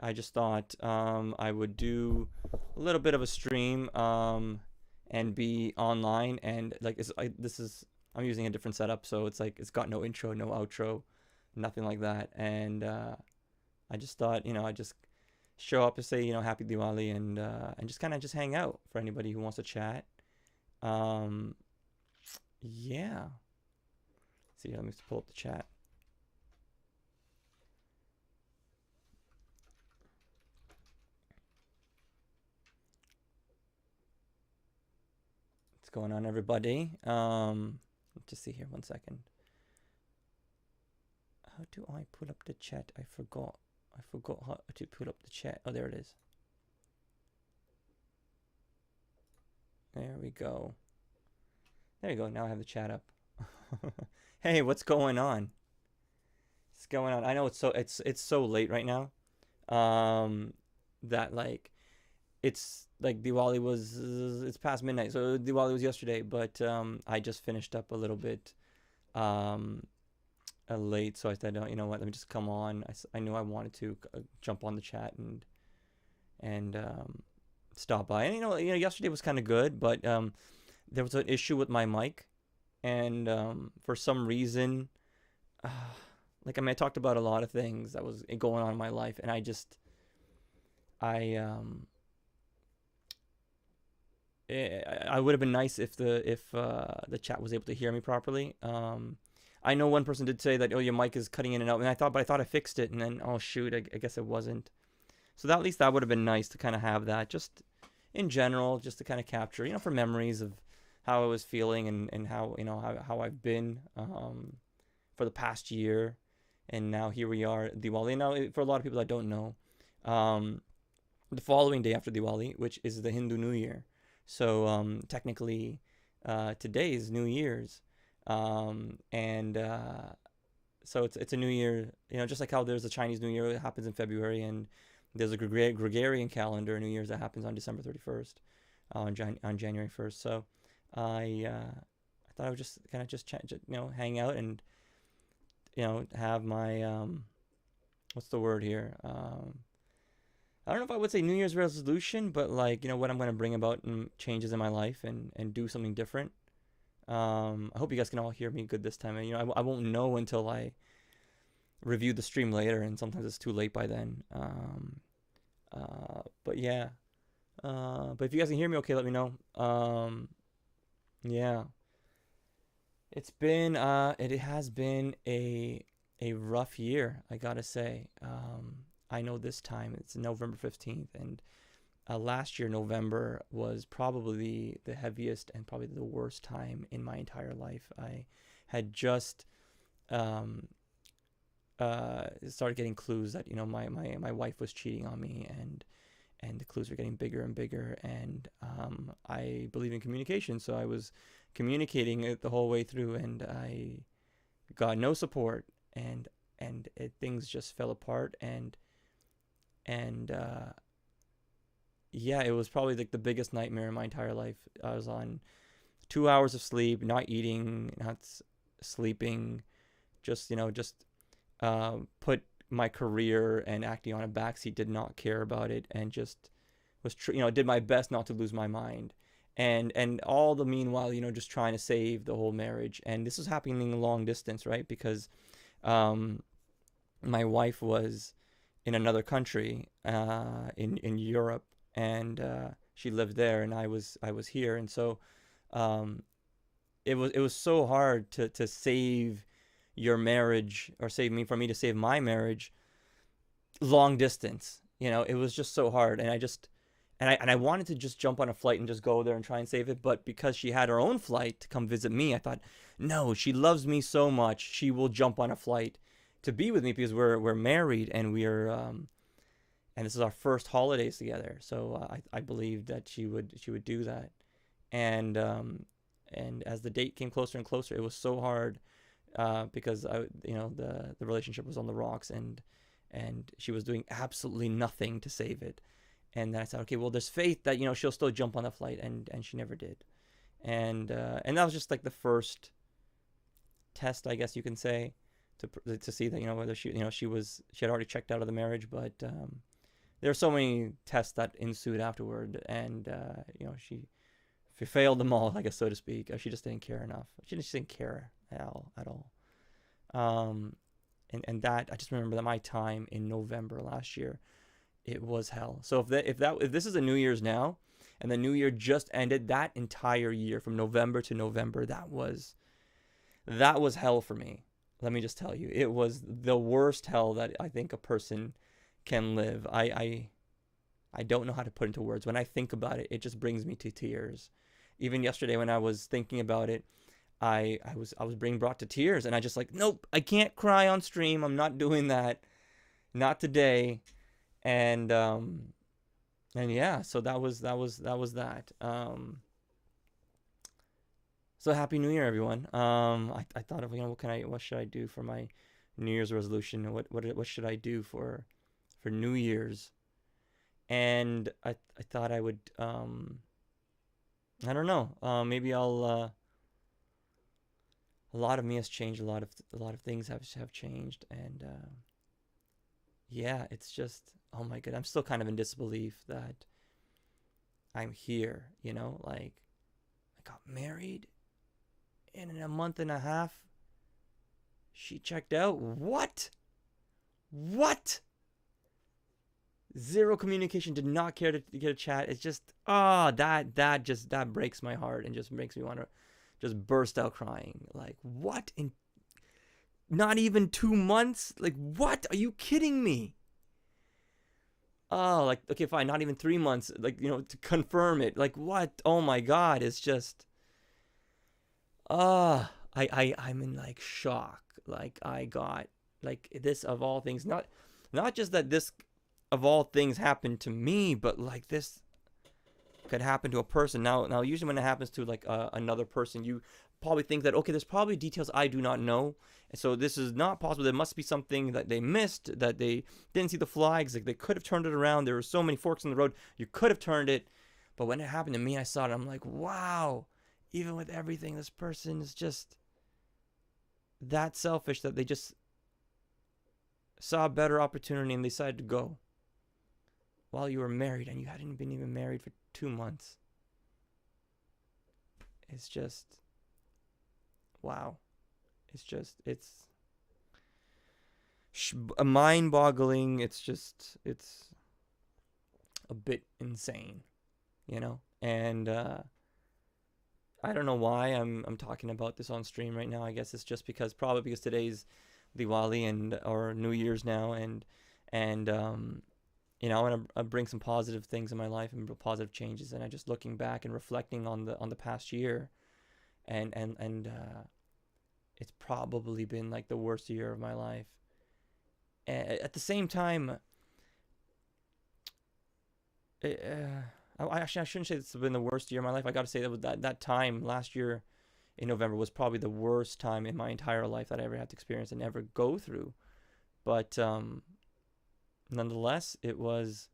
I just thought I would do a little bit of a stream and be online, and like I'm using a different setup, so it's like it's got no intro, no outro, nothing like that. And I just thought, I just show up to say, happy Diwali, and just kind of just hang out for anybody who wants to chat. Um, yeah. See, let me just pull up the chat. What's going on, everybody? Let's just see here, 1 second. How do I pull up the chat? I forgot how to pull up the chat. Oh, there it is. There we go. There you go. Now I have the chat up. Hey, what's going on? What's going on? I know it's so late right now. That like it's like Diwali was it's past midnight, so Diwali was yesterday, but I just finished up a little bit late, so I said, oh, you know what, let me just come on. I knew I wanted to jump on the chat and stop by. And yesterday was kind of good, but there was an issue with my mic, and for some reason, like, I mean, I talked about a lot of things that was going on in my life, and I would have been nice if the chat was able to hear me properly. I know one person did say that, oh, your mic is cutting in and out, and I thought I fixed it, and then, oh shoot, I guess it wasn't. So at least that would have been nice to kind of have that, just in general, just to kind of capture, for memories of how I was feeling, and how, how I've been for the past year. And now here we are, Diwali. Now, for a lot of people that don't know, the following day after Diwali, which is the Hindu New Year. So technically, today is New Year's, and so it's a New Year. Just like how there's a Chinese New Year that happens in February, and there's a Gregorian calendar New Year's that happens on December 31st, on January 1st. So I thought I would just kind of just hang out and have my what's the word here? I don't know if I would say New Year's resolution, but like, what I'm going to bring about changes in my life, and do something different. I hope you guys can all hear me good this time. And, I won't know until I review the stream later, and sometimes it's too late by then. But yeah. But if you guys can hear me okay, let me know. Yeah. It has been a rough year, I gotta say. I know this time it's November 15th, and last year November was probably the heaviest and probably the worst time in my entire life. I had just started getting clues that my wife was cheating on me, and the clues were getting bigger and bigger, and I believe in communication, so I was communicating it the whole way through, and I got no support, and things just fell apart, and yeah, it was probably like the biggest nightmare in my entire life. I was on 2 hours of sleep, not eating, not sleeping, just put my career and acting on a backseat, did not care about it, and just was did my best not to lose my mind, and all the meanwhile, just trying to save the whole marriage. And this was happening long distance, right? Because my wife was in another country, in Europe, and she lived there, and I was here, and so it was so hard to save your marriage, or for me to save my marriage long distance. It was just so hard, and I wanted to just jump on a flight and just go there and try and save it, but because she had her own flight to come visit me, I thought, no, she loves me so much, she will jump on a flight to be with me, because we're married, and we're and this is our first holidays together. So I believed that she would do that, and as the date came closer and closer, it was so hard, because the relationship was on the rocks, and she was doing absolutely nothing to save it. And then I said, okay, well, there's faith that she'll still jump on the flight, and she never did, and that was just like the first test, I guess you can say. to see that, whether she had already checked out of the marriage. But there were so many tests that ensued afterward, and she failed them all, I guess, so to speak. She just didn't care enough. She just didn't care at all. Um, and that, I just remember that my time in November last year, it was hell. So if this is a New Year's now, and the New Year just ended, that entire year from November to November, that was hell for me. Let me just tell you, it was the worst hell that I think a person can live. I don't know how to put into words. When I think about it, it just brings me to tears. Even yesterday when I was thinking about it, I was being brought to tears, and I just like, nope, I can't cry on stream. I'm not doing that. Not today. And yeah, so that was that. So happy New Year, everyone. I thought of, what should I do for my New Year's resolution? What should I do for New Year's? And I thought I would, I don't know. Maybe I'll. A lot of me has changed. A lot of things have changed, and yeah, it's just, oh my god, I'm still kind of in disbelief that I'm here. Like, I got married, and in a month and a half, she checked out. What? Zero communication. Did not care to get a chat. It's just, that breaks my heart and just makes me want to just burst out crying. Like, what? In not even 2 months? Like, what? Are you kidding me? Oh, like, okay, fine, not even 3 months. Like, to confirm it. Like, what? Oh my god, it's just, I'm in like shock. Like, I got, like, this of all things, not just that this of all things happened to me, but like, this could happen to a person. Now usually when it happens to like another person, you probably think that, okay, there's probably details I do not know, and so this is not possible. There must be something that they missed, that they didn't see the flags. Like, they could have turned it around. There were so many forks in the road. You could have turned it. But when it happened to me, I saw it. I'm like, wow, even with everything, this person is just that selfish that they just saw a better opportunity and they decided to go while you were married, and you hadn't been even married for 2 months. It's just, wow. It's mind-boggling. It's a bit insane, And I don't know why I'm talking about this on stream right now. I guess it's just probably because today's Diwali or New Year's now, and I want to bring some positive things in my life and positive changes. And I just looking back and reflecting on the past year, and it's probably been like the worst year of my life. And at the same time, I shouldn't say it's been the worst year of my life. I got to say that time last year in November was probably the worst time in my entire life that I ever had to experience and ever go through. But nonetheless, it was.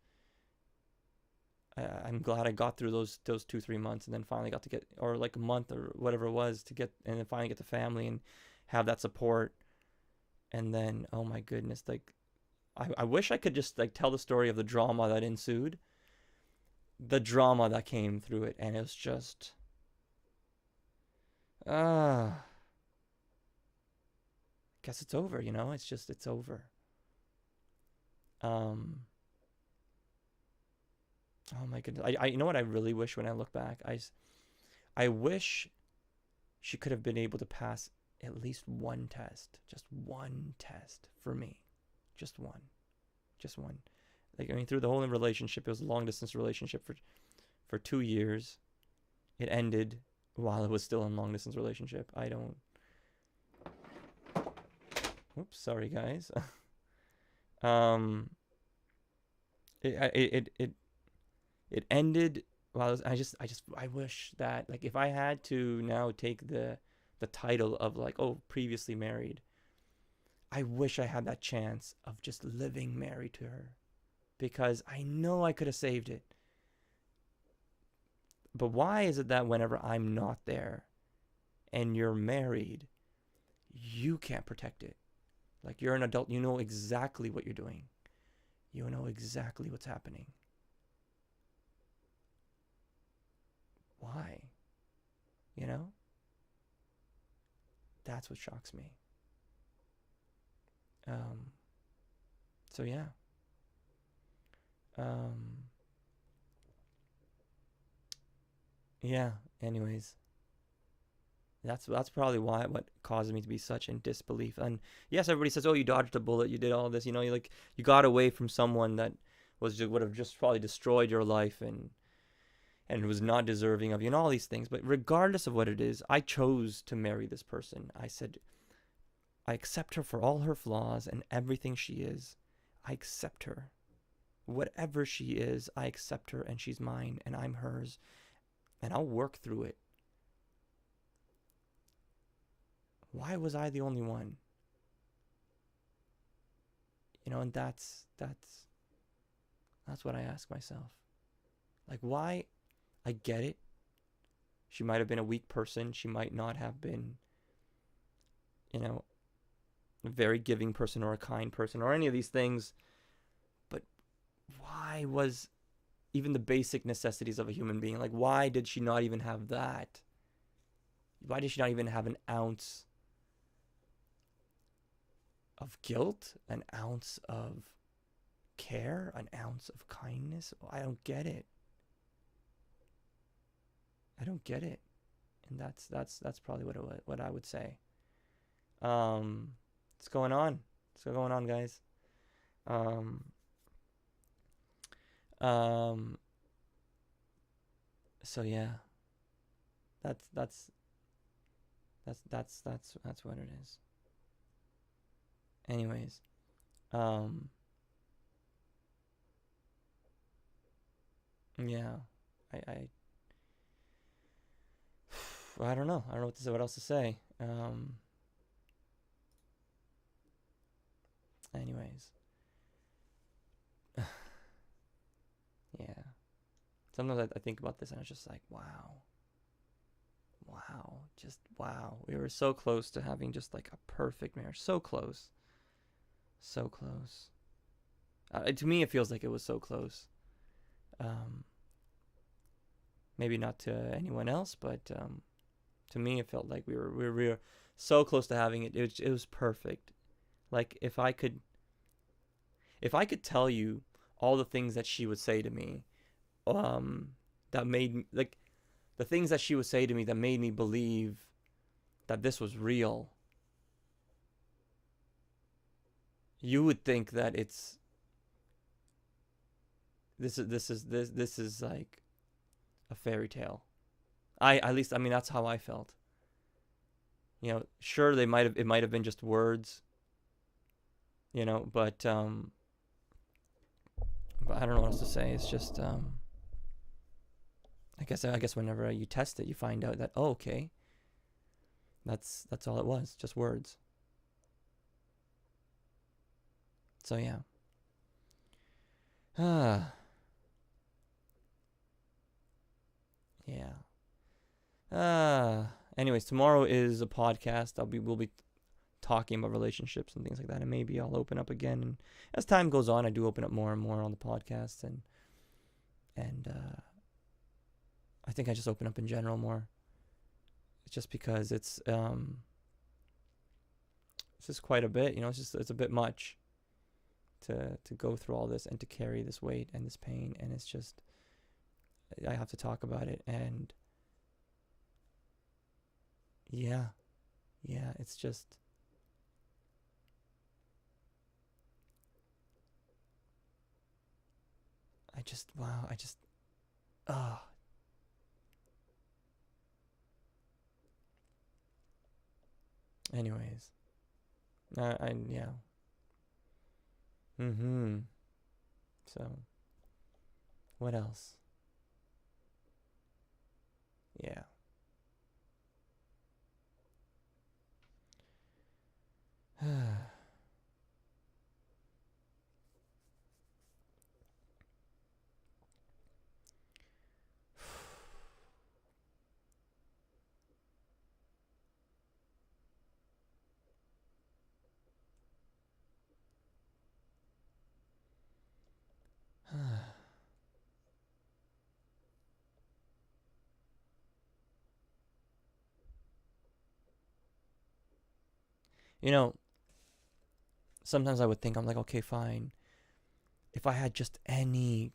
I'm glad I got through those 2-3 months, and then finally got to get, or like a month or whatever it was, to get, and then finally get the family and have that support. And then, oh my goodness, like, I wish I could just like tell the story of the drama that ensued, the drama that came through it, and it was just, guess it's over, it's over. Oh my goodness. I what I really wish when I look back? I wish she could have been able to pass at least one test. Just one test for me. Just one. Like, through the whole relationship, it was a long distance relationship for 2 years. It ended while it was still in long distance relationship. Oops, sorry guys. It ended while I wish that, like, if I had to now take the title of like, oh, previously married, I wish I had that chance of just living married to her, because I know I could have saved it. But why is it that whenever I'm not there and you're married, you can't protect it? Like, you're an adult, you know exactly what you're doing. You know exactly what's happening. Why? You know? That's what shocks me. Um, so yeah. Um, yeah. Anyways, that's probably why what caused me to be such in disbelief. And yes, everybody says, "Oh, you dodged a bullet. You did all this. You know, you got away from someone that would have just probably destroyed your life and was not deserving of you, and all these things." But regardless of what it is, I chose to marry this person. I said, I accept her for all her flaws and everything she is. I accept her. Whatever she is, I accept her, and she's mine and I'm hers, and I'll work through it. Why was I the only one? You know, and that's what I ask myself. Like, why? I get it. She might have been a weak person. She might not have been, you know, a very giving person or a kind person or any of these things. But why was even the basic necessities of a human being, like, why did she not even have that? Why did she not even have an ounce of guilt, an ounce of care, an ounce of kindness? I don't get it. I don't get it. And that's probably what I would say. What's going on? What's going on, guys? Um, um. So yeah, that's that's that's what it is. Anyways, um, yeah, I I don't know. I don't know what else to say. Anyways, yeah. Sometimes I think about this and it's just like, wow, wow, just wow. We were so close to having just like a perfect marriage. So close. So close. To me, it feels like it was so close. Um, Maybe not to anyone else, but to me, it felt like we were so close to having it. It was perfect. Like, if I could tell you all the things that she would say to me, um, that made me, like, the things that she would say to me that made me believe that this was real, you would think that this is like a fairy tale. At least, I mean, that's how I felt. Sure, it might have been just words, but I don't know what else to say. It's just I guess whenever you test it, you find out that, oh, okay, that's all it was, just words. So yeah. Ah, yeah. Anyways, tomorrow is a podcast. We'll be talking about relationships and things like that, and maybe I'll open up again. And as time goes on, I do open up more and more on the podcast, and I think I just open up in general more. It's just because it's just quite a bit. It's a bit much to go through all this and to carry this weight and this pain, and it's just, I have to talk about it. And yeah, yeah, it's just, wow, ah. Anyways, yeah. Mm-hmm. So what else? Yeah. You know, sometimes I would think, I'm like, okay, fine. If I had just any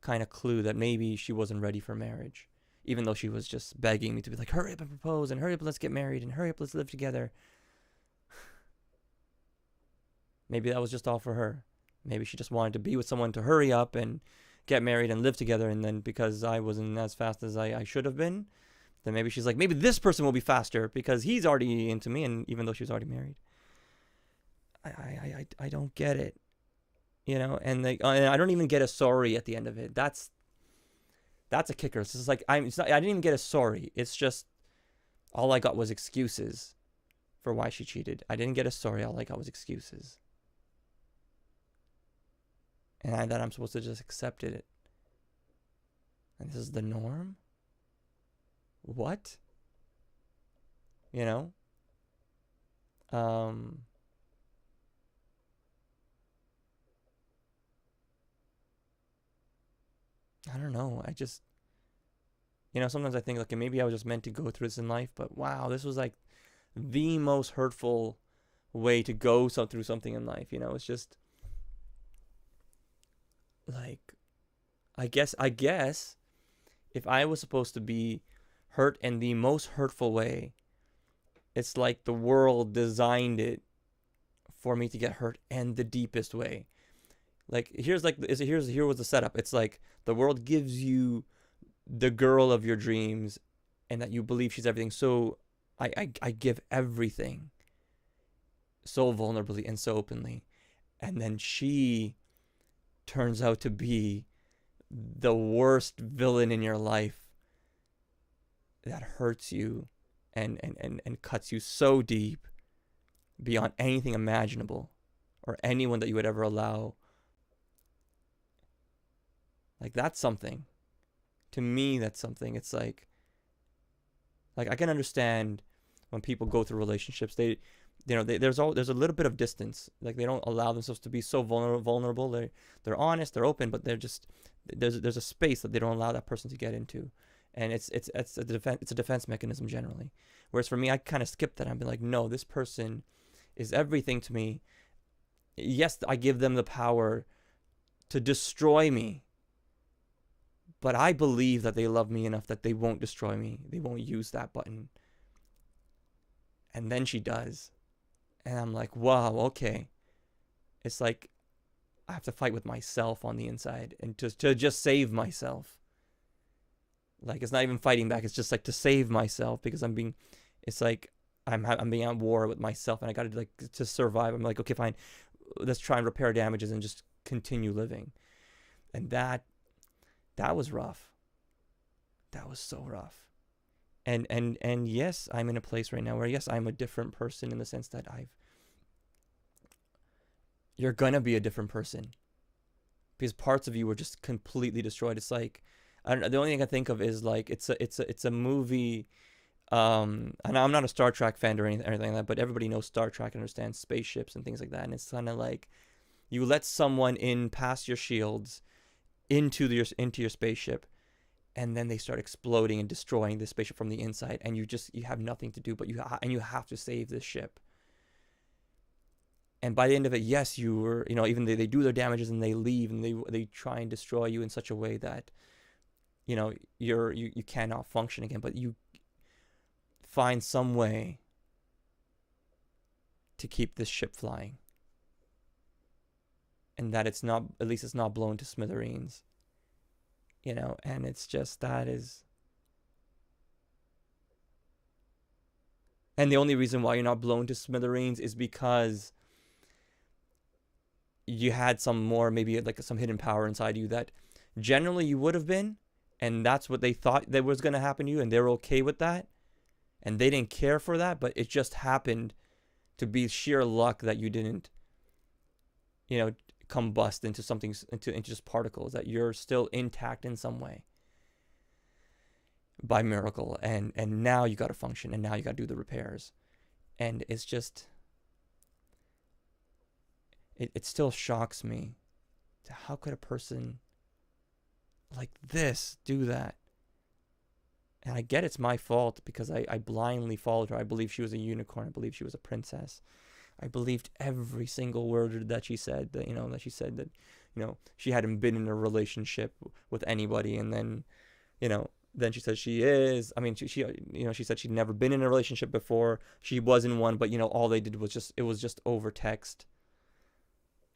kind of clue that maybe she wasn't ready for marriage, even though she was just begging me to be like, hurry up and propose, and hurry up, let's get married, and hurry up, let's live together. Maybe that was just all for her. Maybe she just wanted to be with someone to hurry up and get married and live together. And then because I wasn't as fast as I should have been, then maybe she's like, maybe this person will be faster because he's already into me. And even though she was already married, I don't get it, you know. And I don't even get a sorry at the end of it. That's a kicker. It's just like I didn't even get a sorry. It's just all I got was excuses for why she cheated. I didn't get a sorry. All I got was excuses. And that I'm supposed to just accept it. And this is the norm? What? You know? I don't know. I just, sometimes I think, like, maybe I was just meant to go through this in life, but wow, this was like the most hurtful way to go through something in life. It's just like, I guess if I was supposed to be hurt in the most hurtful way, it's like the world designed it for me to get hurt in the deepest way. Like, here was the setup. It's like the world gives you the girl of your dreams and that you believe she's everything. So I give everything so vulnerably and so openly. And then she turns out to be the worst villain in your life that hurts you and cuts you so deep beyond anything imaginable or anyone that you would ever allow. Like, that's something. To me, that's something. It's like I can understand when people go through relationships, there's a little bit of distance. Like, they don't allow themselves to be so vulnerable. They're honest, they're open, but they're just there's a space that they don't allow that person to get into, and it's a defense mechanism generally. Whereas for me, I kind of skipped that. I've been like, no, this person is everything to me. Yes, I give them the power to destroy me, but I believe that they love me enough that they won't destroy me. They won't use that button. And then she does. And I'm like, wow, okay. It's like I have to fight with myself on the inside and to just save myself. Like, it's not even fighting back. It's just like to save myself because it's like I'm being at war with myself and I got to, like, to survive. I'm like, okay, fine. Let's try and repair damages and just continue living. And that was rough. That was so rough. And yes, I'm in a place right now where, yes, I'm a different person in the sense that you're gonna be a different person because parts of you were just completely destroyed. It's like, I don't know, the only thing I think of is like it's a movie. And I'm not a Star Trek fan or anything like that, but everybody knows Star Trek and understands spaceships and things like that. And it's kind of like you let someone in past your shields into your spaceship, and then they start exploding and destroying the spaceship from the inside, and you have nothing to do, but you have to save this ship. And by the end of it, yes, you were, even they do their damages and they leave and they try and destroy you in such a way that, you cannot function again, but you find some way to keep this ship flying. And that it's not blown to smithereens. And it's just, that is. And the only reason why you're not blown to smithereens is because you had some more, maybe like some hidden power inside you that generally you would have been, and that's what they thought that was going to happen to you, and they're okay with that, and they didn't care for that, but it just happened to be sheer luck that you didn't, combust into something, into just particles, that you're still intact in some way by miracle, and now you got to function, and now you got to do the repairs. And it's just, it still shocks me to how could a person like this do that. And I get it's my fault because I blindly followed her. I believed she was a unicorn. I believed she was a princess. I believed every single word that she said. That she said that, she hadn't been in a relationship with anybody, and then, then she says she is. I mean, she said she'd never been in a relationship before. She was in one, but all they did was just over text.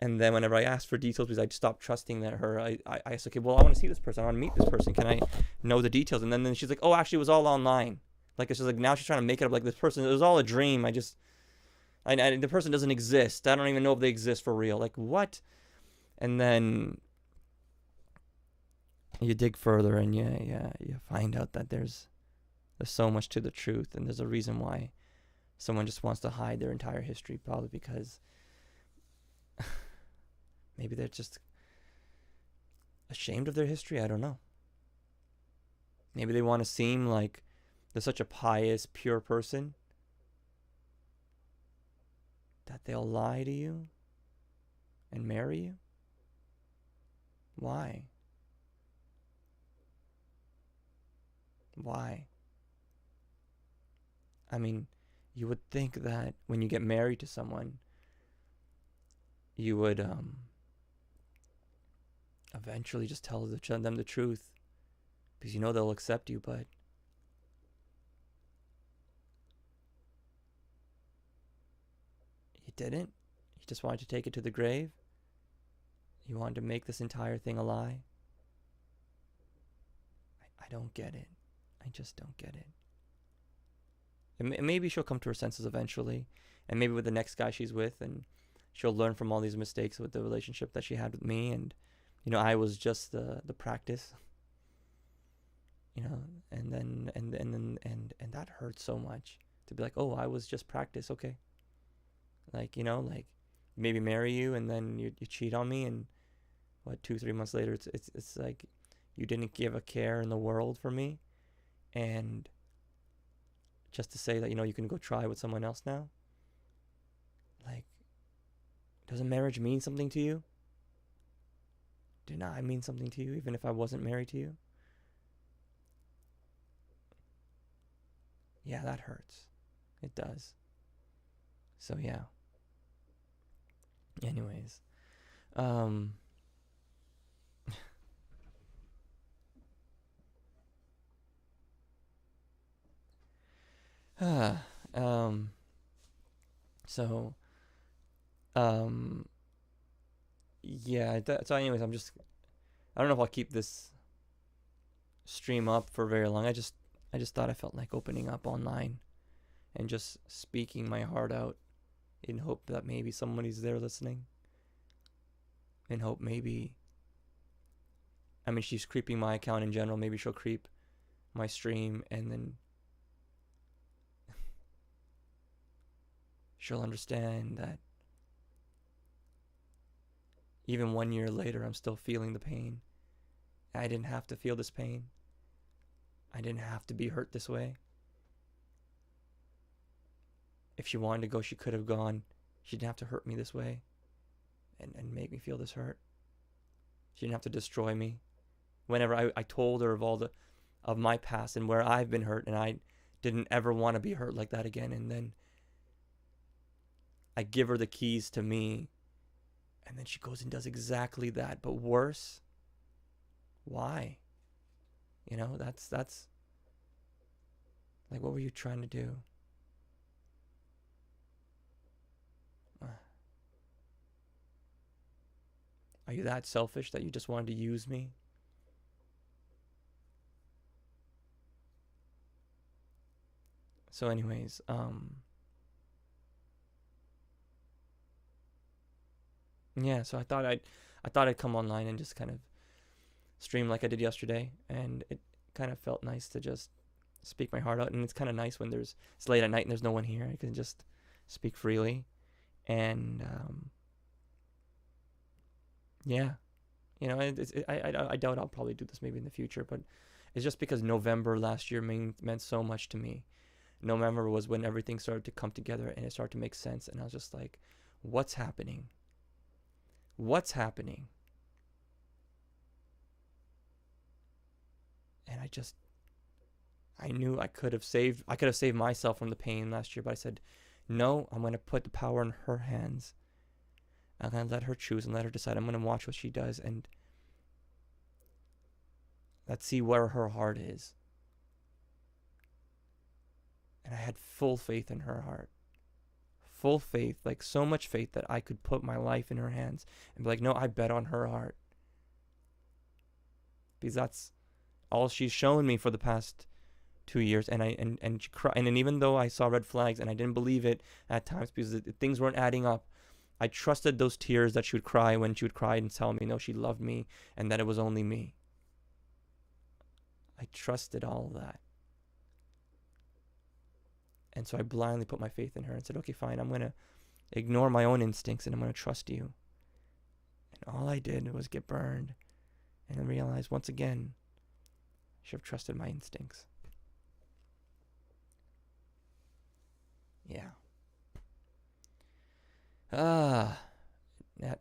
And then whenever I asked for details, because I stopped trusting her, I asked, okay, well, I want to see this person. I want to meet this person. Can I know the details? And then she's like, oh, actually, it was all online. Like, it's just like, now she's trying to make it up like this person. It was all a dream. The person doesn't exist. I don't even know if they exist for real. Like, what? And then you dig further and you find out that there's so much to the truth. And there's a reason why someone just wants to hide their entire history, probably because maybe they're just ashamed of their history. I don't know. Maybe they want to seem like they're such a pious, pure person that they'll lie to you and marry you. Why? Why? I mean, you would think that when you get married to someone, you would eventually just tell them the truth, because they'll accept you. But you didn't. You just wanted to take it to the grave. You wanted to make this entire thing a lie. I don't get it. I just don't get it. And maybe she'll come to her senses eventually, and maybe with the next guy she's with, and she'll learn from all these mistakes with the relationship that she had with me, and I was just the practice. And that hurts so much to be like, oh, I was just practice, okay. Like, like maybe marry you, and then you cheat on me, and 2-3 months later it's like you didn't give a care in the world for me, and just to say that you can go try with someone else now. Like, doesn't marriage mean something to you? Didn't I mean something to you even if I wasn't married to you? Yeah, that hurts. It does. So yeah. Anyways, so yeah. So anyways, I don't know if I'll keep this stream up for very long. I just thought I felt like opening up online and just speaking my heart out, in hope that maybe somebody's there listening. In hope maybe, I mean, she's creeping my account in general. Maybe she'll creep my stream, and then she'll understand that even 1 year later, I'm still feeling the pain. I didn't have to feel this pain. I didn't have to be hurt this way. If she wanted to go, she could have gone. She didn't have to hurt me this way and make me feel this hurt. She didn't have to destroy me. Whenever I told her of my past and where I've been hurt, and I didn't ever want to be hurt like that again, and then I give her the keys to me, and then she goes and does exactly that, but worse. Why? That's like, what were you trying to do? Are you that selfish that you just wanted to use me? So anyways, yeah, so I thought I'd come online and just kind of stream like I did yesterday, and it kind of felt nice to just speak my heart out. And it's kind of nice when it's late at night and there's no one here. I can just speak freely, and yeah, I doubt I'll probably do this maybe in the future, but it's just because November last year meant so much to me. November was when everything started to come together and it started to make sense, and I was just like, what's happening? What's happening? And I just I knew I could have saved myself from the pain last year, but I said, no, I'm going to put the power in her hands. I'm going to let her choose and let her decide. I'm going to watch what she does, and let's see where her heart is. And I had full faith in her heart. Full faith, like so much faith that I could put my life in her hands and be like, no, I bet on her heart. Because that's all she's shown me for the past 2 years. And she cried. And even though I saw red flags and I didn't believe it at times because things weren't adding up, I trusted those tears that she would cry when she would cry and tell me, no, she loved me and that it was only me. I trusted all of that. And so I blindly put my faith in her and said, okay, fine, I'm going to ignore my own instincts and I'm going to trust you. And all I did was get burned and then realize once again, I should have trusted my instincts. Yeah. That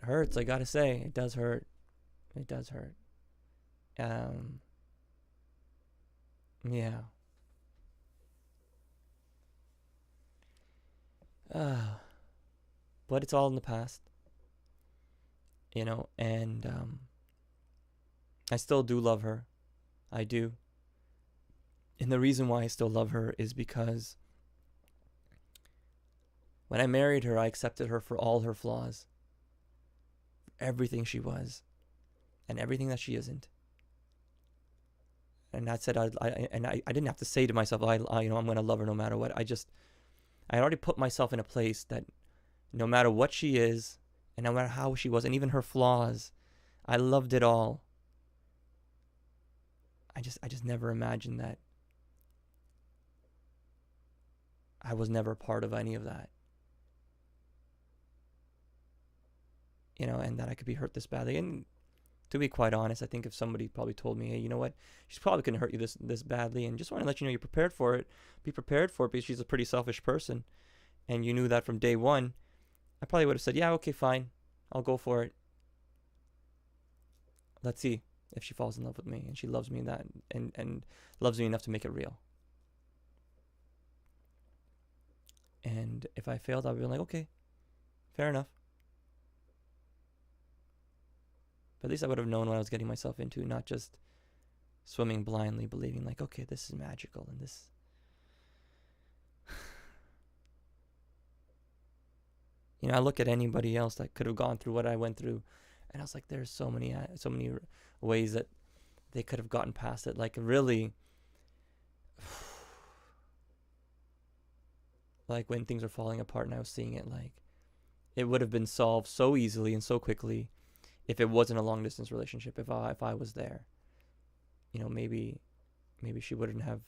hurts, I gotta say. It does hurt. It does hurt. Yeah. But it's all in the past, and I still do love her. I do. And the reason why I still love her is because when I married her, I accepted her for all her flaws, everything she was, and everything that she isn't. And that said, I didn't have to say to myself, I'm going to love her no matter what. I already put myself in a place that no matter what she is, and no matter how she was, and even her flaws, I loved it all. I just never imagined that I was never a part of any of that. And that I could be hurt this badly. And to be quite honest, I think if somebody probably told me, hey, you know what, she's probably going to hurt you this badly, and just want to let you know you're prepared for it. Be prepared for it because she's a pretty selfish person, and you knew that from day one. I probably would have said, yeah, okay, fine, I'll go for it. Let's see if she falls in love with me and she loves me and loves me enough to make it real. And if I failed, I would be like, okay, fair enough. But at least I would have known what I was getting myself into, not just swimming blindly, believing like, okay, this is magical and this. I look at anybody else that could have gone through what I went through, and I was like, there's so many ways that they could have gotten past it. Like really, like when things were falling apart and I was seeing it, like it would have been solved so easily and so quickly if it wasn't a long distance relationship. If I was there, maybe she wouldn't have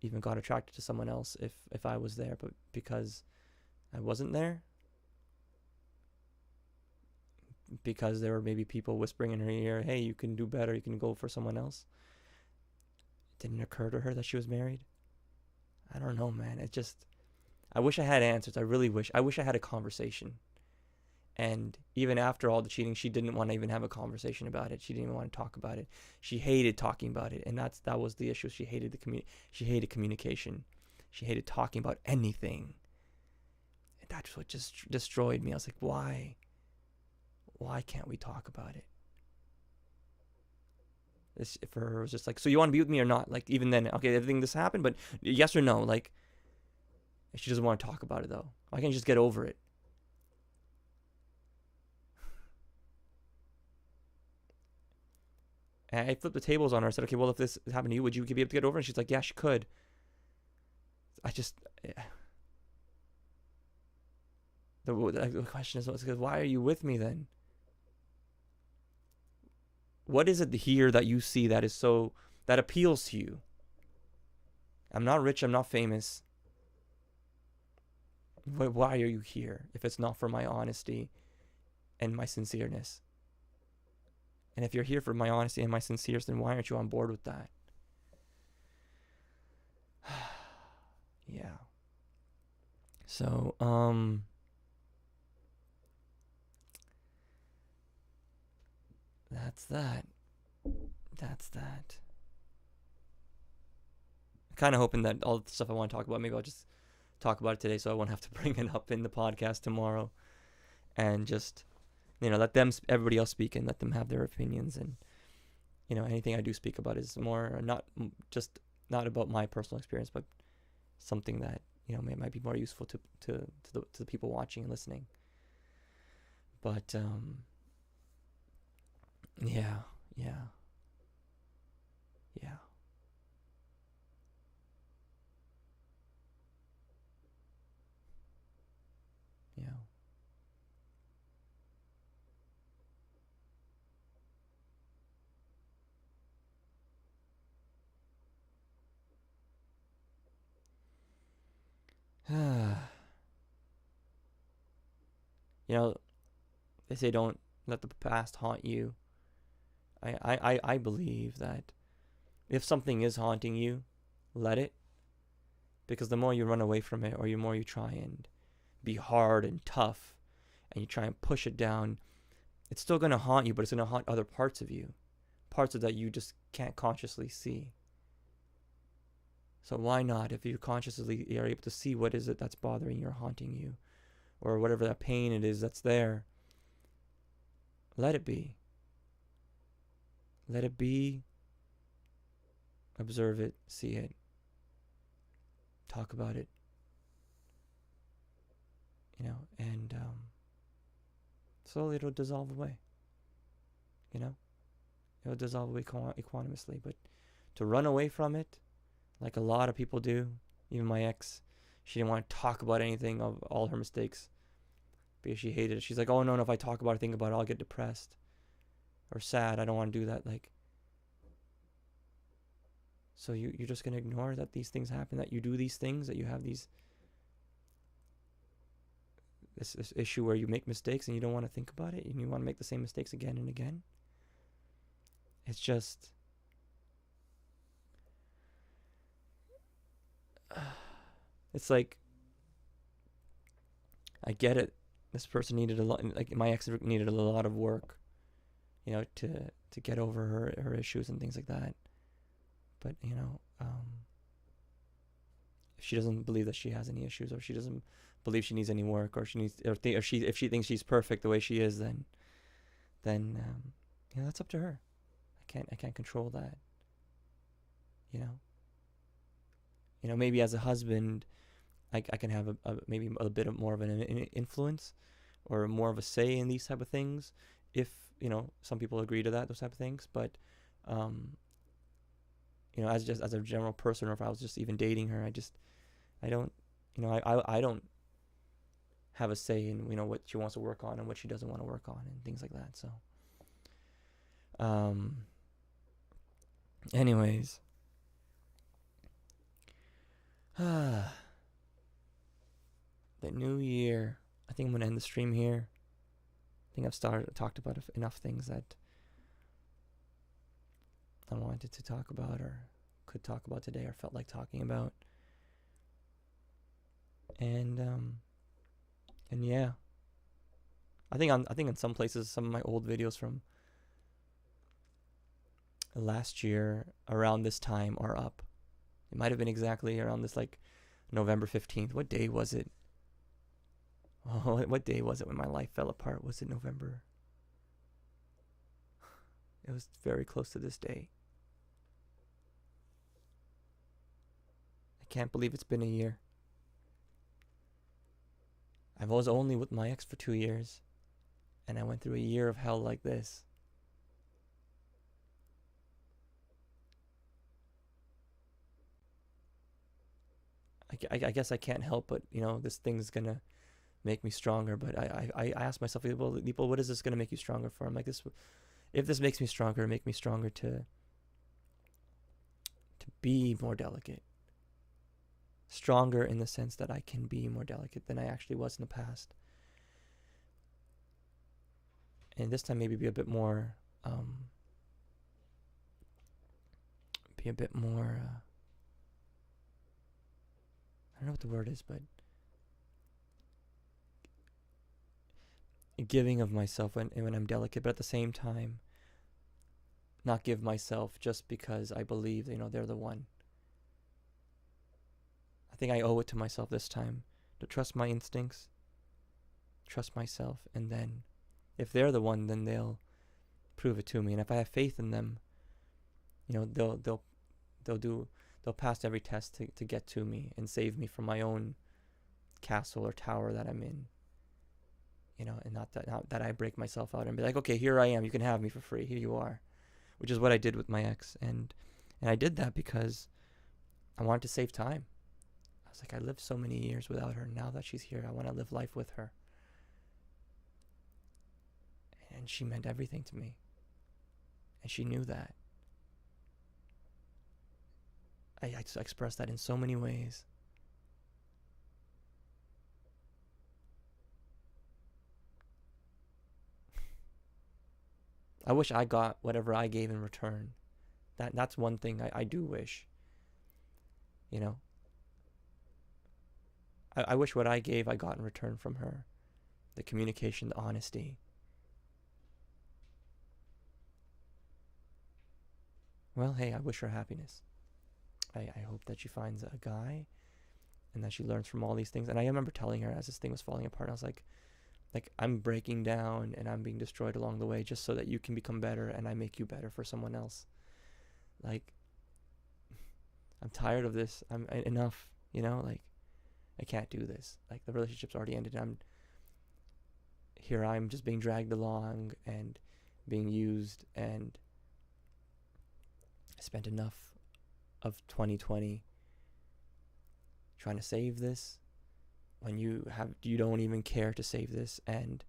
even got attracted to someone else if I was there. But because I wasn't there, because there were maybe people whispering in her ear, hey, you can do better, you can go for someone else, it didn't occur to her that she was married. I don't know, man. I wish I had answers. I really wish. I wish I had a conversation. And even after all the cheating, she didn't want to even have a conversation about it. She didn't even want to talk about it. She hated talking about it, and that was the issue. She hated she hated communication. She hated talking about anything. And that's what just destroyed me. I was like, why? Why can't we talk about it? This for her was just like, so you want to be with me or not? Like even then, okay, everything this happened, but yes or no? Like she doesn't want to talk about it though. Why can't you just get over it? And I flipped the tables on her. I said, okay, well, if this happened to you, would you be able to get over it? And she's like, yeah, she could. The question is, why are you with me then? What is it here that you see that appeals to you? I'm not rich. I'm not famous. Why are you here if it's not for my honesty and my sincereness? And if you're here for my honesty and my sincereness, then why aren't you on board with that? Yeah. So, that's that. Kind of hoping that all the stuff I want to talk about, maybe I'll just talk about it today, so I won't have to bring it up in the podcast tomorrow, and just let them, everybody else speak, and let them have their opinions. And anything I do speak about is more just not about my personal experience, but something that might be more useful to the people watching and listening. But yeah, yeah, yeah. Yeah. They say don't let the past haunt you. I believe that if something is haunting you, let it. Because the more you run away from it, or the more you try and be hard and tough, and you try and push it down, it's still going to haunt you, but it's going to haunt other parts of you. Parts of that you just can't consciously see. So why not, if you consciously are able to see what is it that's bothering you or haunting you, or whatever that pain it is that's there, let it be. Let it be. Observe it. See it. Talk about it. And slowly it'll dissolve away. It'll dissolve away equanimously. But to run away from it, like a lot of people do, even my ex, she didn't want to talk about anything of all her mistakes because she hated it. She's like, oh no, if I talk about it, think about it, I'll get depressed or sad. I don't want to do that. Like, so you're just going to ignore that these things happen, that you do these things, that you have this issue where you make mistakes and you don't want to think about it, and you want to make the same mistakes again and again. It's just it's like, I get it. This person needed a lot, like my ex needed a lot of work, to get over her issues and things like that. But if she doesn't believe that she has any issues, or she doesn't believe she needs any work, or if she thinks she's perfect the way she is, then that's up to her. I can't control that. Maybe as a husband, I can have maybe a bit of more of an influence, or more of a say in these type of things, if some people agree to those type of things. But as a general person, or if I was just even dating her, I don't have a say in what she wants to work on and what she doesn't want to work on and things like that. So anyways, the new year, I think I'm gonna end the stream here. I think I've talked about enough things that I wanted to talk about, or could talk about today, or felt like talking about. And yeah, I think in some places, some of my old videos from last year around this time are up. It might have been exactly around this, like, November 15th. What day was it? Oh, what day was it when my life fell apart? Was it November? It was very close to this day. I can't believe it's been a year. I was only with my ex for 2 years, and I went through a year of hell like this. I guess I can't help but, this thing's gonna make me stronger. But I ask myself, people, what is this gonna make you stronger for? I'm like, if this makes me stronger, make me stronger to be more delicate. Stronger in the sense that I can be more delicate than I actually was in the past. And this time maybe be a bit more, I don't know what the word is, but giving of myself when I'm delicate, but at the same time, not give myself just because I believe, they're the one. I think I owe it to myself this time to trust my instincts, trust myself, and then if they're the one, then they'll prove it to me. And if I have faith in them, they'll pass every test to get to me and save me from my own castle or tower that I'm in. And not that I break myself out and be like, okay, here I am, you can have me for free, here you are, which is what I did with my ex. And I did that because I wanted to save time. I was like, I lived so many years without her. Now that she's here, I want to live life with her. And she meant everything to me. And she knew that. I expressed that in so many ways. I wish I got whatever I gave in return. That's one thing I do wish. I wish what I gave I got in return from her. The communication, the honesty. Well, hey, I wish her happiness. I hope that she finds a guy and that she learns from all these things. And I remember telling her as this thing was falling apart, I was like I'm breaking down and I'm being destroyed along the way just so that you can become better and I make you better for someone else. Like, I'm tired of this. I'm enough, I can't do this. Like, the relationship's already ended. I'm just being dragged along and being used, and I spent enough of 2020 trying to save this when you don't even care to save this, and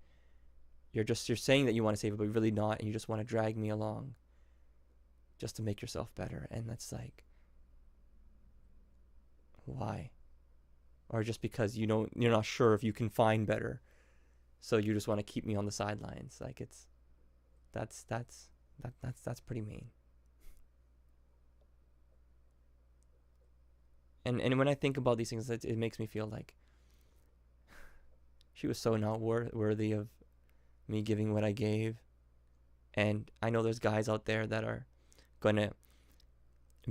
you're saying that you want to save it, but you're really not, and you just want to drag me along just to make yourself better. And that's like, why? Or just because you're not sure if you can find better, so you just want to keep me on the sidelines. Like, that's pretty mean. And when I think about these things, it makes me feel like she was so not worthy of me giving what I gave. And I know there's guys out there that are gonna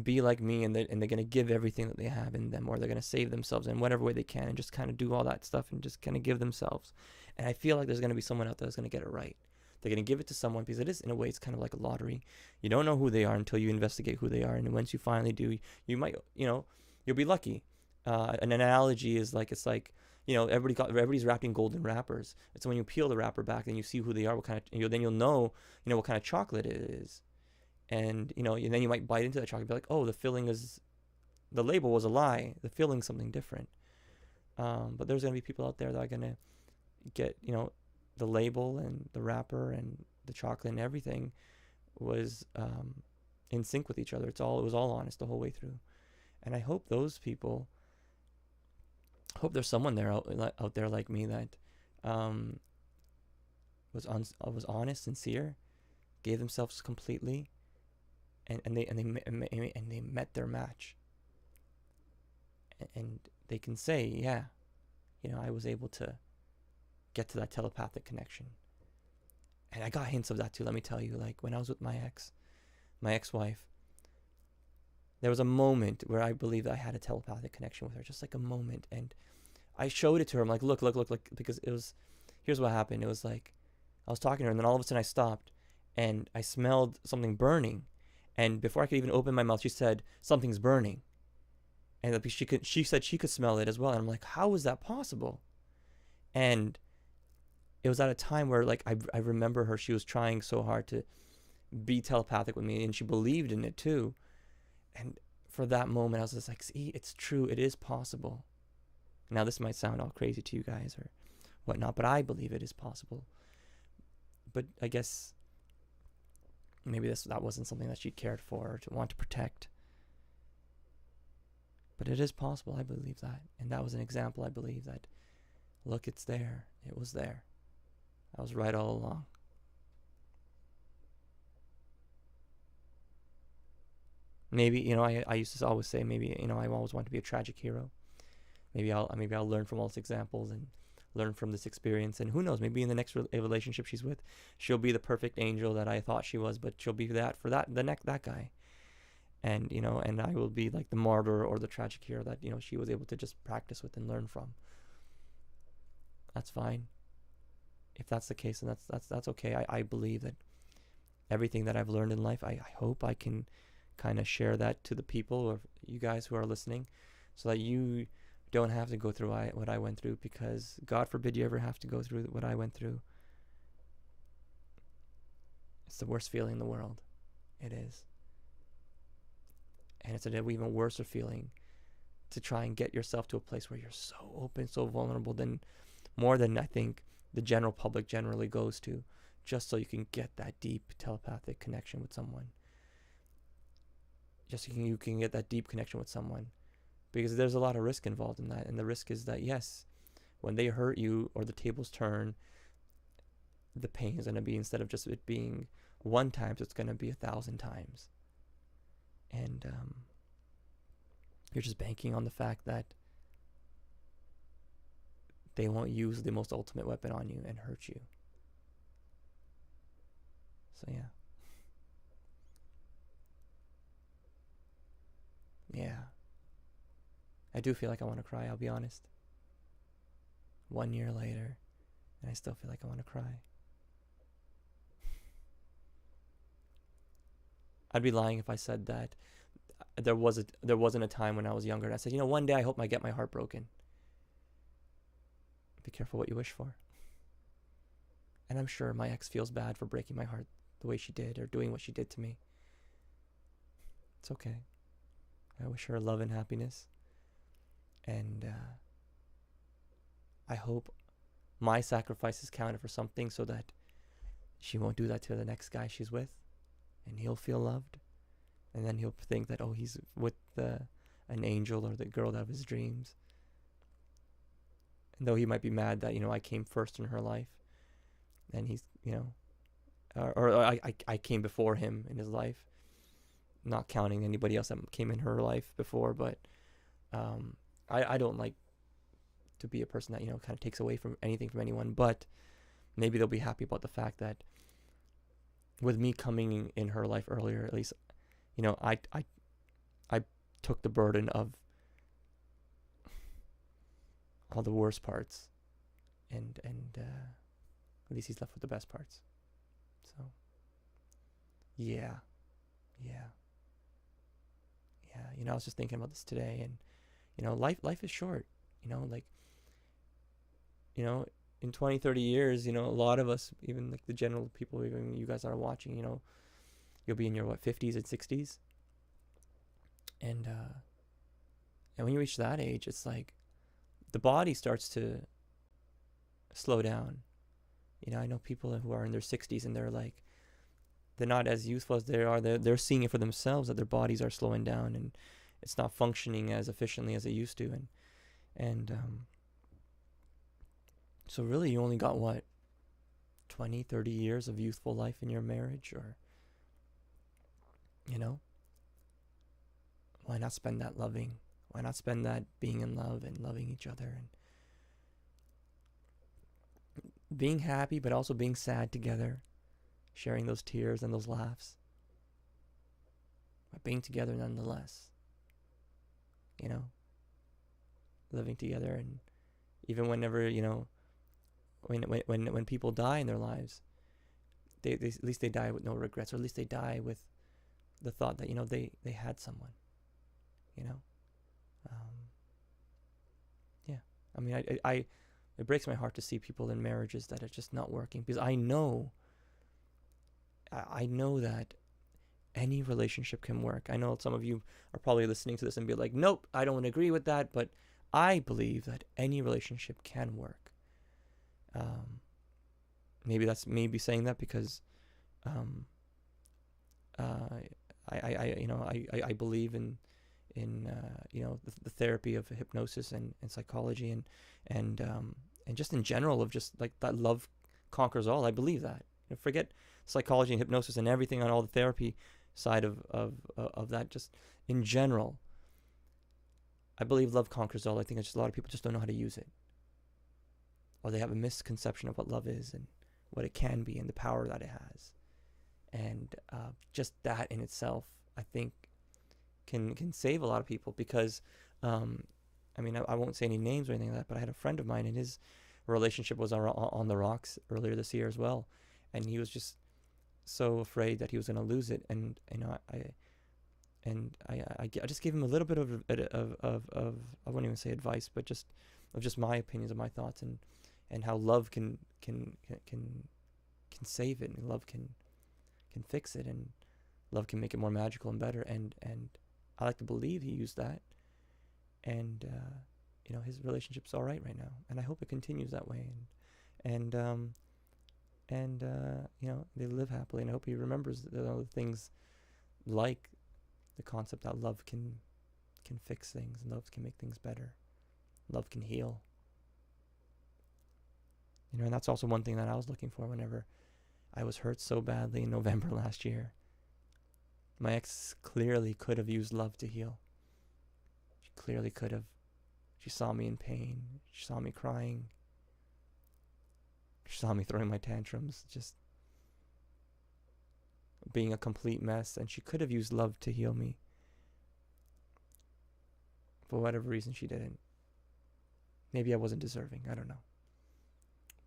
be like me, and they're gonna give everything that they have in them, or they're gonna save themselves in whatever way they can, and just kind of do all that stuff and just kind of give themselves. And I feel like there's gonna be someone out there that's gonna get it right. They're gonna give it to someone, because it is, in a way, it's kind of like a lottery. You don't know who they are until you investigate who they are, and once you finally do, you might, you'll be lucky. An analogy is like, it's like, everybody's wrapped in golden wrappers. It's when you peel the wrapper back and you see who they are, what kind of, then you'll know, what kind of chocolate it is. And, and then you might bite into that chocolate and be like, oh, the label was a lie. The filling's something different. But there's going to be people out there that are going to get, the label and the wrapper and the chocolate and everything was in sync with each other. It was all honest the whole way through. And I hope those people, there's someone there out there like me that was honest, sincere, gave themselves completely, and they met their match, and they can say, yeah, I was able to get to that telepathic connection. And I got hints of that too. Let me tell you, like, when I was with my ex-wife, there was a moment where I believed I had a telepathic connection with her, just like a moment. And I showed it to her. I'm like, look, because here's what happened. It was like, I was talking to her, and then all of a sudden I stopped, and I smelled something burning. And before I could even open my mouth, she said, something's burning. And she said she could smell it as well. And I'm like, how is that possible? And it was at a time where, like, I remember her, she was trying so hard to be telepathic with me, and she believed in it too. And for that moment, I was just like, see, it's true. It is possible. Now, this might sound all crazy to you guys or whatnot, but I believe it is possible. But I guess maybe that wasn't something that she cared for or to want to protect. But it is possible. I believe that. And that was an example. I believe that, look, it's there. It was there. I was right all along. Maybe, I used to always say, maybe, I always want to be a tragic hero. Maybe I'll learn from all these examples and learn from this experience. And who knows, maybe in the next relationship she's with, she'll be the perfect angel that I thought she was, but she'll be that guy. and and I will be like the martyr or the tragic hero that she was able to just practice with and learn from. That's fine. If that's the case, then that's okay. I believe that everything that I've learned in life, I hope I can kind of share that to the people or you guys who are listening, so that you don't have to go through what I went through, because God forbid you ever have to go through what I went through. It's the worst feeling in the world. It is. And it's an even worse feeling to try and get yourself to a place where you're so open, so vulnerable, than more than I think the general public generally goes to, just so you can get that deep telepathic connection with someone. Just so you can get that deep connection with someone. Because there's a lot of risk involved in that. And the risk is that, yes, when they hurt you or the tables turn, the pain is going to be, instead of just it being 1 time, it's going to be 1,000 times. And you're just banking on the fact that they won't use the most ultimate weapon on you and hurt you. So yeah. Yeah. I do feel like I want to cry, I'll be honest. 1 year later, and I still feel like I want to cry. I'd be lying if I said that there wasn't a time when I was younger and I said, one day I hope I get my heart broken. Be careful what you wish for. And I'm sure my ex feels bad for breaking my heart the way she did, or doing what she did to me. It's okay. I wish her love and happiness. And I hope my sacrifices counted for something, so that she won't do that to the next guy she's with, and he'll feel loved. And then he'll think that, he's with an angel or the girl of his dreams. And though he might be mad that, I came first in her life, and he's, or I came before him in his life, not counting anybody else that came in her life before. But I don't like to be a person that, kind of takes away from anything from anyone. But maybe they'll be happy about the fact that with me coming in her life earlier, at least, I took the burden of all the worst parts, and at least he's left with the best parts. So yeah. I was just thinking about this today, and life is short. In 20, 30 years, a lot of us, even like the general people, even you guys are watching, you'll be in your 50s and 60s, and when you reach that age, it's like the body starts to slow down. I know people who are in their 60s, and they're not as youthful as they are. They're seeing it for themselves, that their bodies are slowing down and it's not functioning as efficiently as it used to. And so really you only got 20, 30 years of youthful life in your marriage, or, why not spend that loving? Why not spend that being in love and loving each other and being happy, but also being sad together, sharing those tears and those laughs, but being together nonetheless, living together. And even whenever, when people die in their lives, they at least they die with no regrets, or at least they die with the thought that, they had someone, yeah. I mean, I it breaks my heart to see people in marriages that are just not working, because I know that any relationship can work. I know some of you are probably listening to this and be like, nope, I don't agree with that, but I believe that any relationship can work. Maybe that's maybe saying that because I believe in the therapy of hypnosis and psychology and just in general of just like that love conquers all. I believe that. Forget psychology and hypnosis and everything on all the therapy side of that. Just in general, I believe love conquers all. I think it's just a lot of people just don't know how to use it, or they have a misconception of what love is and what it can be and the power that it has. And just that in itself, I think, can save a lot of people because, um, I mean, I won't say any names or anything like that, but I had a friend of mine, and his relationship was on the rocks earlier this year as well, and he was just so afraid that he was going to lose it, and I just gave him a little bit of I wouldn't even say advice, but just my opinions and my thoughts, and how love can save it, and love can fix it, and love can make it more magical and better, and I like to believe he used that, and his relationship's all right now, and I hope it continues that way, and they live happily, and I hope he remembers the things like the concept that love can fix things, and love can make things better, love can heal. And that's also one thing that I was looking for whenever I was hurt so badly in November last year. My ex clearly could have used love to heal. She clearly could have. She saw me in pain. She saw me crying. She saw me throwing my tantrums, just being a complete mess, and she could have used love to heal me. For whatever reason, she didn't. Maybe I wasn't deserving. I don't know.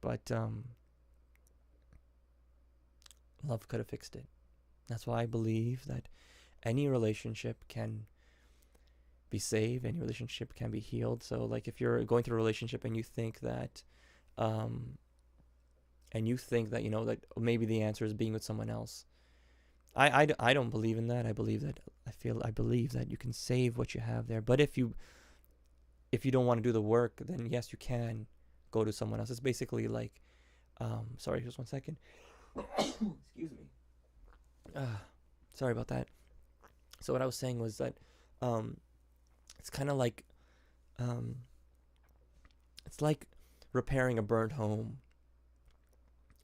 But love could have fixed it. That's why I believe that any relationship can be saved, any relationship can be healed. So, like, if you're going through a relationship and you think that, that maybe the answer is being with someone else, I don't believe in that. I believe that you can save what you have there. But if you don't want to do the work, then yes, you can go to someone else. It's basically like, sorry, just 1 second. Excuse me. Sorry about that. So what I was saying was that, it's kind of like, it's like repairing a burned home.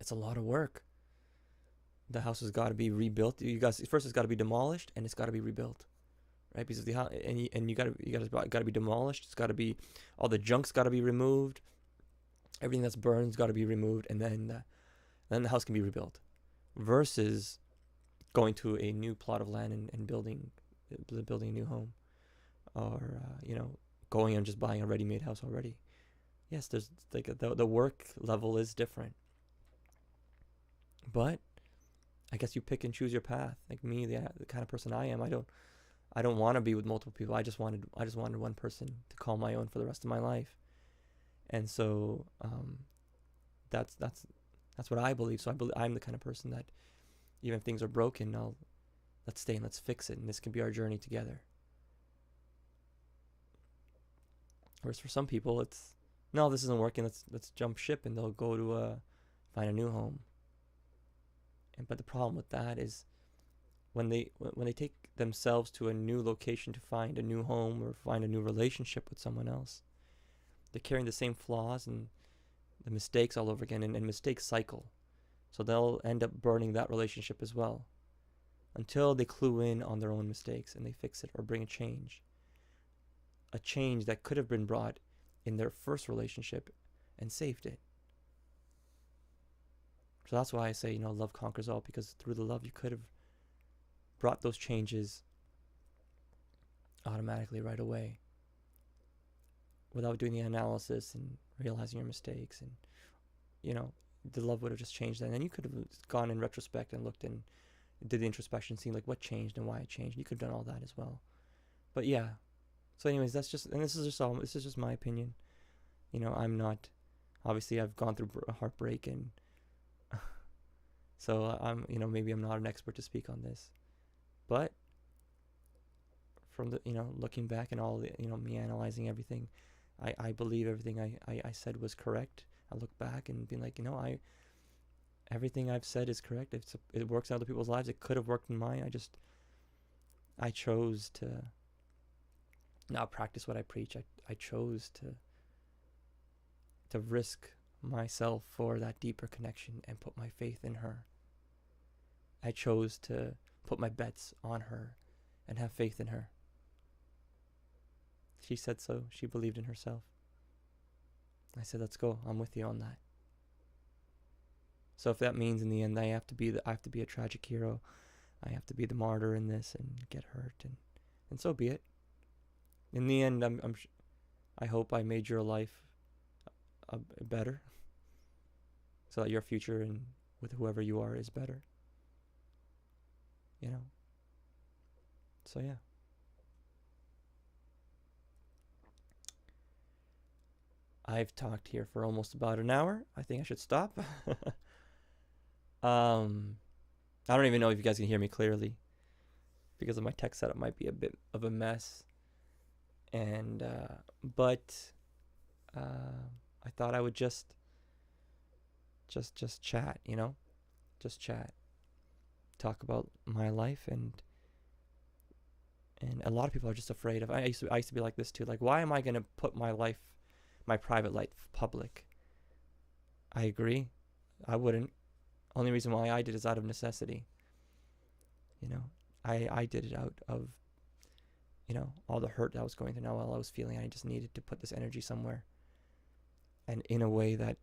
It's a lot of work. The house has got to be rebuilt. First it's got to be demolished, and it's got to be rebuilt, right? Because the house, and you got to be demolished. It's got to be, all the junk's got to be removed. Everything that's burned's got to be removed, and then the house can be rebuilt. Versus going to a new plot of land and building a new home, or going and just buying a ready-made house already. Yes, there's like the work level is different, but I guess you pick and choose your path. Like me, the kind of person I am, I don't want to be with multiple people. I just wanted one person to call my own for the rest of my life, and so that's what I believe. So I'm the kind of person that, even if things are broken, let's stay and let's fix it, and this can be our journey together. Whereas for some people, it's, no, this isn't working. Let's jump ship, and they'll go to find a new home. But the problem with that is when they take themselves to a new location to find a new home or find a new relationship with someone else, they're carrying the same flaws and the mistakes all over again, and mistakes cycle. So they'll end up burning that relationship as well, until they clue in on their own mistakes and they fix it or bring a change that could have been brought in their first relationship and saved it. So that's why I say, love conquers all, because through the love you could have brought those changes automatically right away, without doing the analysis and realizing your mistakes, and the love would have just changed that. And then you could have gone in retrospect and looked and did the introspection, seeing like what changed and why it changed. You could have done all that as well. But yeah. So anyways, this is just my opinion. I'm not, obviously I've gone through a heartbreak, and so I'm, maybe I'm not an expert to speak on this, but from the, looking back and all the, me analyzing everything, I believe everything I said was correct. I look back and be like, everything I've said is correct. It works in other people's lives. It could have worked in mine. I chose to not practice what I preach. I chose to risk myself for that deeper connection and put my faith in her. I chose to put my bets on her and have faith in her. She said so. She believed in herself. I said, let's go. I'm with you on that. So if that means in the end I have to be a tragic hero, I have to be the martyr in this and get hurt and and so be it. In the end, I hope I made your life better, so that your future and with whoever you are is better. You know. So yeah. I've talked here for almost about an hour. I think I should stop. um, I don't even know if you guys can hear me clearly because of my tech setup might be a bit of a mess. And but I thought I would just chat, you know, just chat, talk about my life, and a lot of people are just afraid of. I used to be like this too. Like, why am I gonna put my life, my private life, public? I agree. I wouldn't. Only reason why I did is out of necessity. You know, I did it out of, you know, all the hurt that I was going through, all I was feeling. I just needed to put this energy somewhere, and in a way that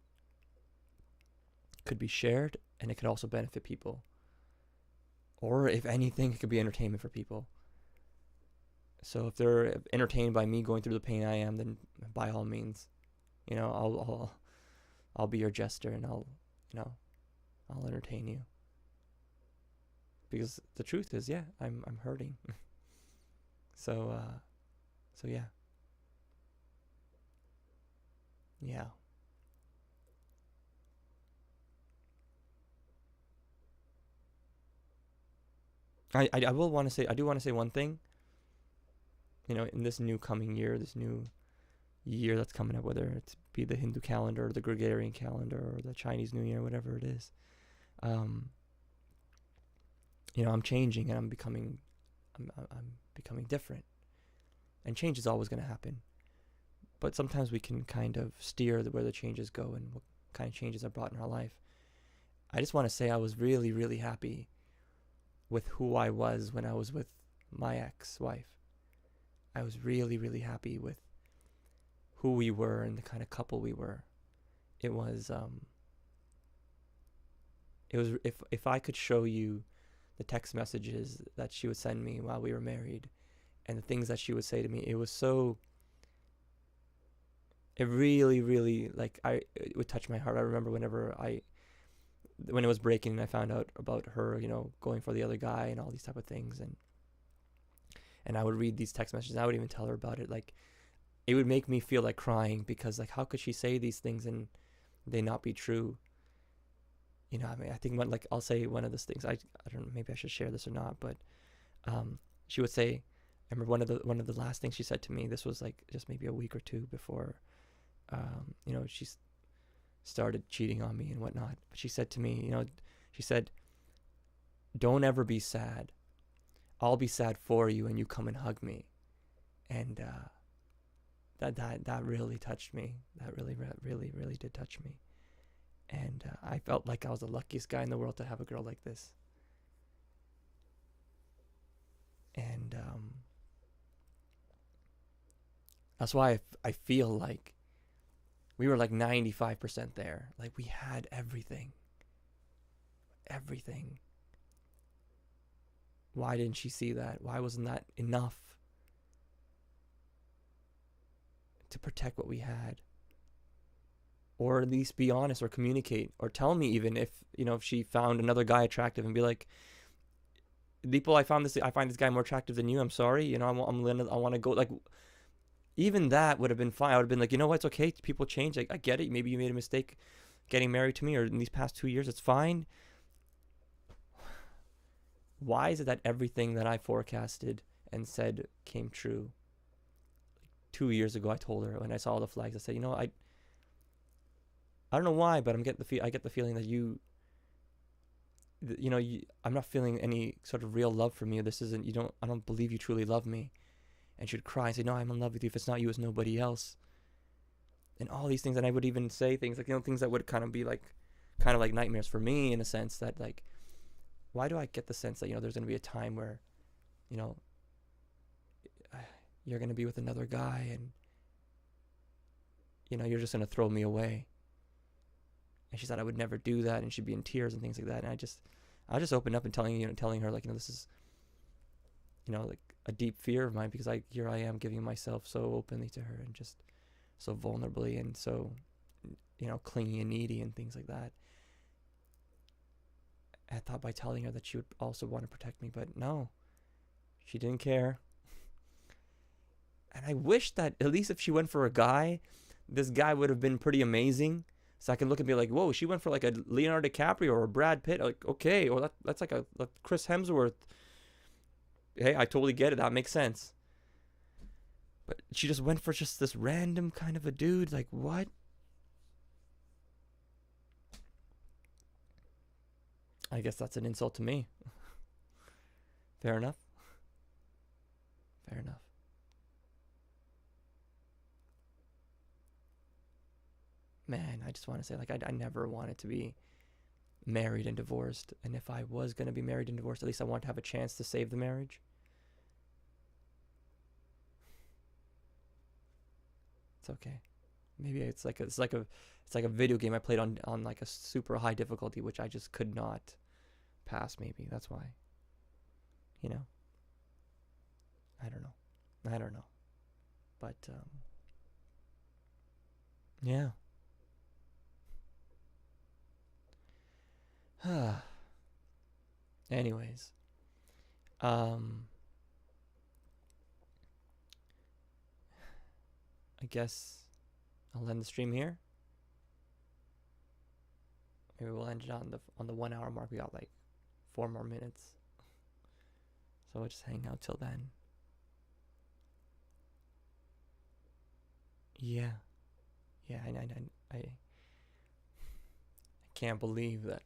could be shared, and it could also benefit people. Or if anything, it could be entertainment for people. So if they're entertained by me going through the pain I am, then by all means, you know, I'll be your jester, and I'll entertain you. Because the truth is, yeah, I'm hurting. So yeah. Yeah. I will want to say, I do want to say one thing. You know, in this new coming year, this new year that's coming up, whether it's be the Hindu calendar or the Gregorian calendar or the Chinese New Year, whatever it is, you know, I'm changing, and I'm becoming different, and change is always going to happen. But sometimes we can kind of steer where the changes go and what kind of changes are brought in our life. I just want to say I was really, really happy with who I was when I was with my ex-wife. I was really, really happy with who we were and the kind of couple we were. It was if I could show you the text messages that she would send me while we were married, and the things that she would say to me, it was so, it really, really, like, it would touch my heart. I remember when it was breaking and I found out about her, you know, going for the other guy and all these type of things, and I would read these text messages, and I would even tell her about it. Like, it would make me feel like crying, because, like, how could she say these things and they not be true? You know, I mean, I think I'll say one of those things. I don't know, maybe I should share this or not, but she would say, I remember one of the last things she said to me. This was like just maybe a week or two before, you know, she started cheating on me and whatnot. But she said to me, you know, she said, "Don't ever be sad. I'll be sad for you, and you come and hug me." And that really touched me. That really, really, really did touch me. And I felt like I was the luckiest guy in the world to have a girl like this. And that's why I feel like we were like 95% there. Like, we had everything. Everything. Why didn't she see that? Why wasn't that enough to protect what we had? Or at least be honest, or communicate, or tell me, even if, you know, if she found another guy attractive, and be like, "Deeple, I find this guy more attractive than you. I'm sorry. You know, I want to go." Like, even that would have been fine. I would have been like, you know what? It's okay. People change. I get it. Maybe you made a mistake getting married to me, or in these past 2 years. It's fine. Why is it that everything that I forecasted and said came true? 2 years ago, I told her, when I saw the flags, I said, you know, I don't know why, but I get the feeling that you know, I'm not feeling any sort of real love from you. I don't believe you truly love me. And she'd cry and say, "No, I'm in love with you. If it's not you, it's nobody else." And all these things. And I would even say things like, you know, things that would kind of like nightmares for me, in a sense that, like, why do I get the sense that, you know, there's going to be a time where, you know, you're going to be with another guy, and, you know, you're just going to throw me away. And she said I would never do that, and she'd be in tears and things like that. And I just opened up and telling her, like, you know, this is, you know, like, a deep fear of mine, because here I am giving myself so openly to her and just so vulnerably and so, clingy and needy and things like that. I thought by telling her that she would also want to protect me, but no, she didn't care. And I wish that at least if she went for a guy, this guy would have been pretty amazing. So I can look and be like, whoa, she went for like a Leonardo DiCaprio or a Brad Pitt. Like, okay, or that's like a Chris Hemsworth. Hey, I totally get it. That makes sense. But she just went for just this random kind of a dude. Like, what? I guess that's an insult to me. Fair enough. Fair enough. Man, I just want to say, like, I never wanted to be married and divorced. And if I was going to be married and divorced, at least I wanted to have a chance to save the marriage. It's okay. Maybe it's like a video game I played on like a super high difficulty, which I just could not pass. Maybe that's why. You know. I don't know. But yeah. Anyways, um, I guess I'll end the stream here. Maybe we'll end it on the 1 hour mark. We got like 4 more minutes, so we'll just hang out till then. Yeah, yeah. I can't believe that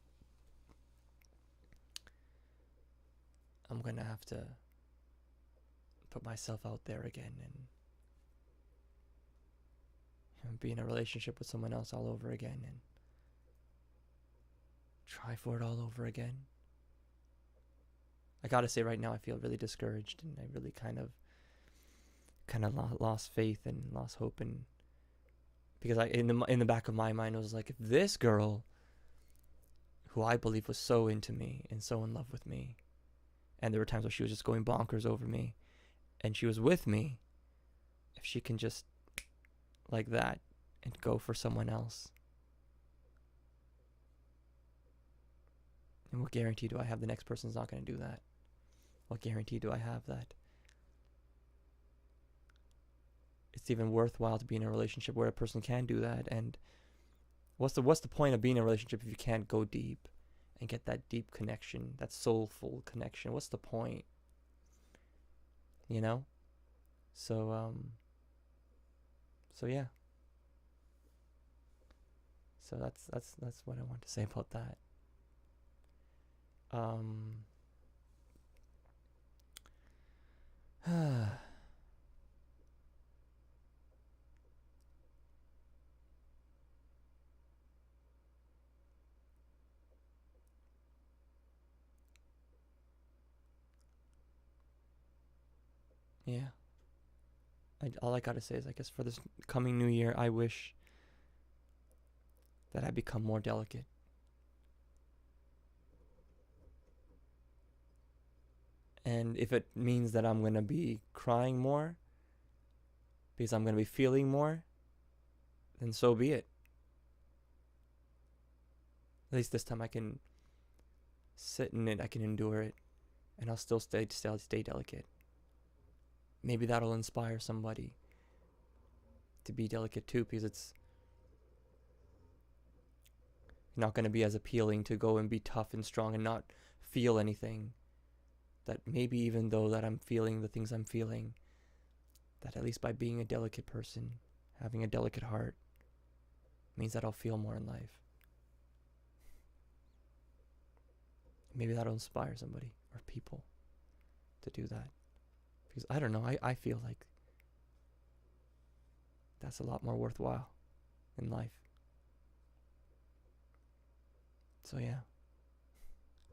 I'm gonna have to put myself out there again and be in a relationship with someone else all over again and try for it all over again. I gotta say, right now I feel really discouraged, and I really kind of lost faith and lost hope, and because in the back of my mind I was like, if this girl, who I believe was so into me and so in love with me, and there were times where she was just going bonkers over me, and she was with me, if she can just like that and go for someone else, and what guarantee do I have the next person's not going to do that? What guarantee do I have that it's even worthwhile to be in a relationship where a person can do that? And what's the point of being in a relationship if you can't go deep and get that deep connection, that soulful connection? What's the point? You know? So yeah. So that's what I want to say about that. Yeah. All I gotta say is, I guess for this coming new year, I wish that I become more delicate. And if it means that I'm gonna be crying more because I'm gonna be feeling more, then so be it. At least this time I can sit in it, I can endure it, and I'll still stay delicate. Maybe that'll inspire somebody to be delicate too, because it's not going to be as appealing to go and be tough and strong and not feel anything. That maybe even though that I'm feeling the things I'm feeling, that at least by being a delicate person, having a delicate heart, means that I'll feel more in life. Maybe that'll inspire somebody or people to do that. Because I don't know, I feel like that's a lot more worthwhile in life. So yeah,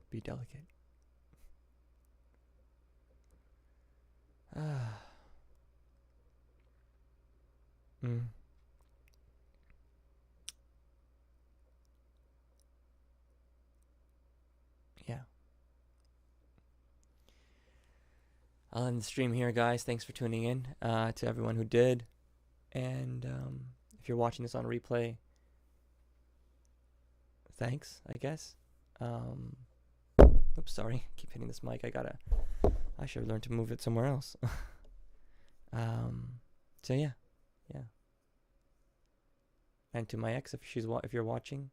be delicate. Mm. Yeah. I'll end the stream here, guys. Thanks for tuning in. To everyone who did, and if you're watching this on replay, thanks, I guess. Oops, sorry. I keep hitting this mic. I should have learned to move it somewhere else. So yeah. And to my ex, if you're watching,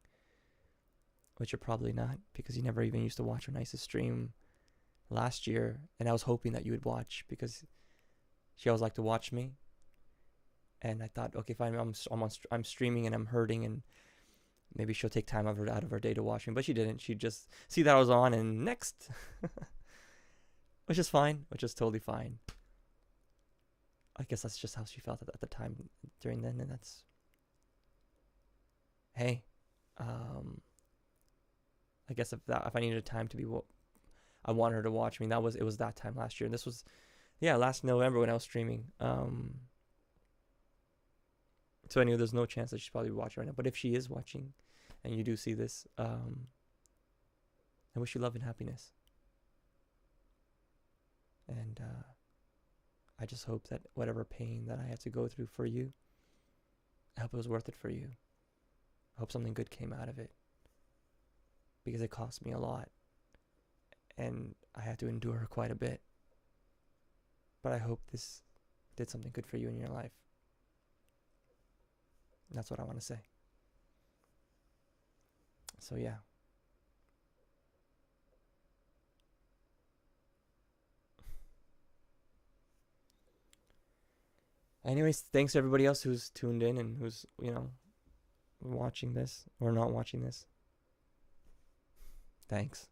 which you're probably not, because you never even used to watch our nicest stream last year, and I was hoping that you would watch because she always liked to watch me, and I thought, okay, fine, I'm streaming and I'm hurting, and maybe she'll take time out of her day to watch me, but she didn't. She'd just see that I was on and next, which is fine, which is totally fine. I guess that's just how she felt at the time during then, and that's, hey, I guess if I needed time to be what I wanted her to watch me, it was that time last year, and this was, last November when I was streaming. So anyway, there's no chance that she's probably watching right now, but if she is watching, and you do see this, I wish you love and happiness, and I just hope that whatever pain that I had to go through for you, I hope it was worth it for you. I hope something good came out of it, because it cost me a lot, and I had to endure quite a bit. But I hope this did something good for you in your life. And that's what I want to say. So yeah. Anyways, thanks to everybody else who's tuned in and who's, watching this or not watching this. Thanks.